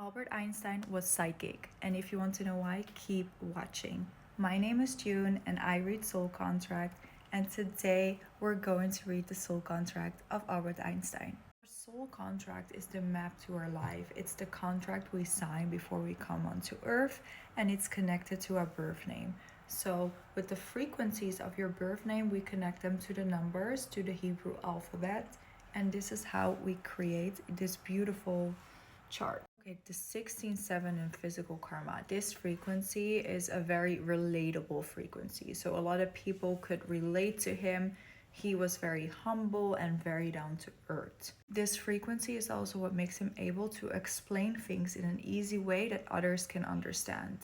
Albert Einstein was psychic, and if you want to know why, keep watching. My name is June, and I read Soul Contract, and today we're going to read the Soul Contract of Albert Einstein. Our soul contract is the map to our life. It's the contract we sign before we come onto Earth, and it's connected to our birth name. So, with the frequencies of your birth name, we connect them to the numbers, to the Hebrew alphabet, and this is how we create this beautiful chart. Okay, the 16-7 in physical karma. This frequency is a very relatable frequency. So a lot of people could relate to him. He was very humble and very down to earth. This frequency is also what makes him able to explain things in an easy way that others can understand.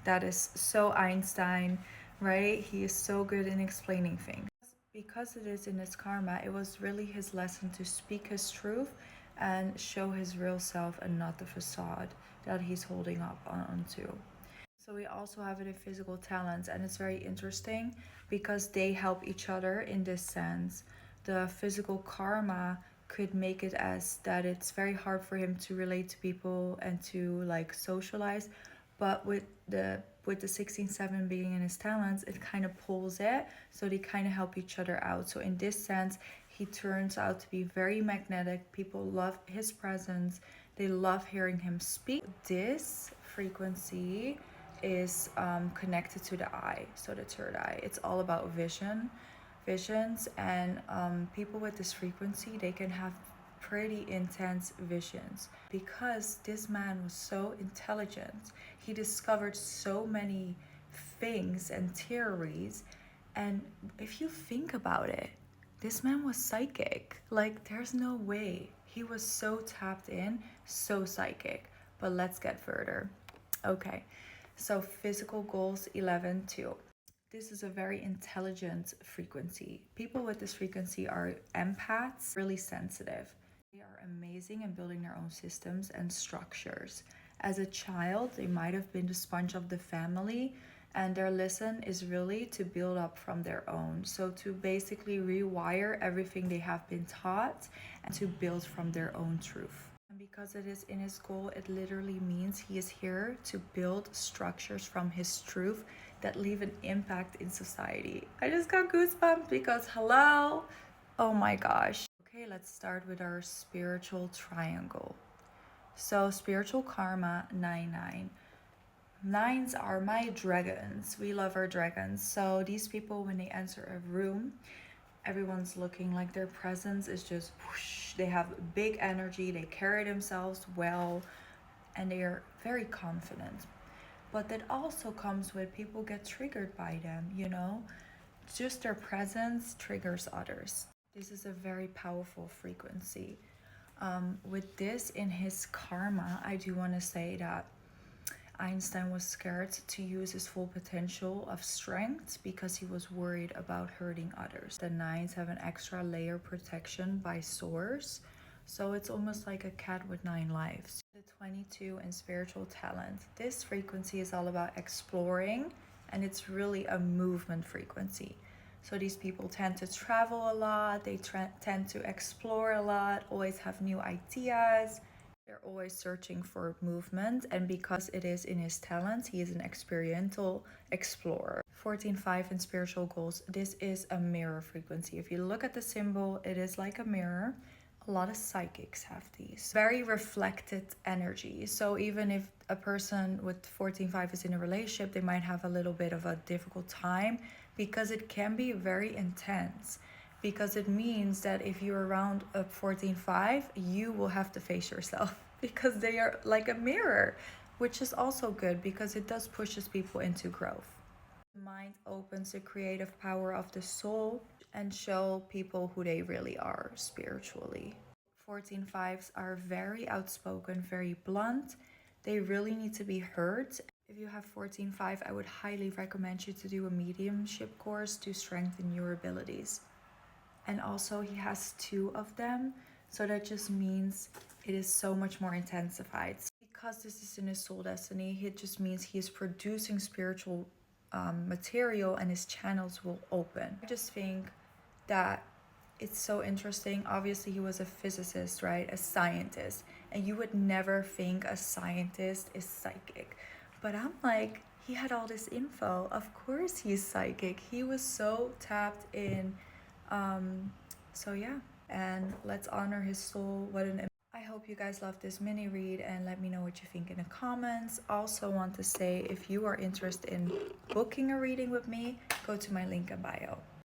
That is so Einstein, right? He is so good in explaining things. Because it is in his karma, it was really his lesson to speak his truth and show his real self and not the facade that he's holding up onto. So we also have it in physical talents, and it's very interesting because they help each other in this sense. The physical karma could make it as that it's very hard for him to relate to people and to like socialize, but with the 16-7 being in his talents, it kind of pulls it, so they kind of help each other out. So in this sense, he turns out to be very magnetic. People love his presence, they love hearing him speak. This frequency is connected to the eye, so the third eye. It's all about visions, and people with this frequency, they can have pretty intense visions because this man was so intelligent. He discovered so many things and theories, and if you think about it, this man was psychic. Like, there's no way. He was so tapped in, so psychic. But let's get further. Okay, so physical goals 11-2. This is a very intelligent frequency. People with this frequency are empaths, really sensitive. They are amazing in building their own systems and structures. As a child, they might have been the sponge of the family, and their lesson is really to build up from their own. So to basically rewire everything they have been taught and to build from their own truth. And because it is in his goal, it literally means he is here to build structures from his truth that leave an impact in society. I just got goosebumps because hello, oh my gosh. Okay, let's start with our spiritual triangle. So spiritual karma 9-9. Nines are my dragons. We love our dragons. So these people, when they enter a room, everyone's looking like their presence is just whoosh. They have big energy, they carry themselves well, and they are very confident. But that also comes with people get triggered by them, you know? Just their presence triggers others. This is a very powerful frequency. With this in his karma, I do want to say that Einstein was scared to use his full potential of strength because he was worried about hurting others. The nines have an extra layer protection by source, so it's almost like a cat with 9 lives. The 22 in spiritual talent. This frequency is all about exploring, and it's really a movement frequency. So these people tend to travel a lot, they tend to explore a lot, always have new ideas. They're always searching for movement, and because it is in his talents, he is an experiential explorer. 14-5 in spiritual goals. This is a mirror frequency. If you look at the symbol, it is like a mirror. A lot of psychics have these. Very reflected energy. So even if a person with 14-5 is in a relationship, they might have a little bit of a difficult time because it can be very intense. Because it means that if you're around a 14-5, you will have to face yourself because they are like a mirror, which is also good because it does pushes people into growth. The mind opens the creative power of the soul and show people who they really are spiritually. 14-5s are very outspoken, very blunt. They really need to be heard. If you have 14-5, I would highly recommend you to do a mediumship course to strengthen your abilities. And also he has 2 of them, so that just means it is so much more intensified. Because this is in his soul destiny, it just means he is producing spiritual material and his channels will open. I just think that it's so interesting. Obviously, he was a physicist, right? A scientist. And you would never think a scientist is psychic. But I'm like, he had all this info. Of course, he's psychic. He was so tapped in. Um, so, yeah. And let's honor his soul. What an I hope you guys love this mini read and let me know what you think in the comments. Also want to say if you are interested in booking a reading with me, go to my link in bio.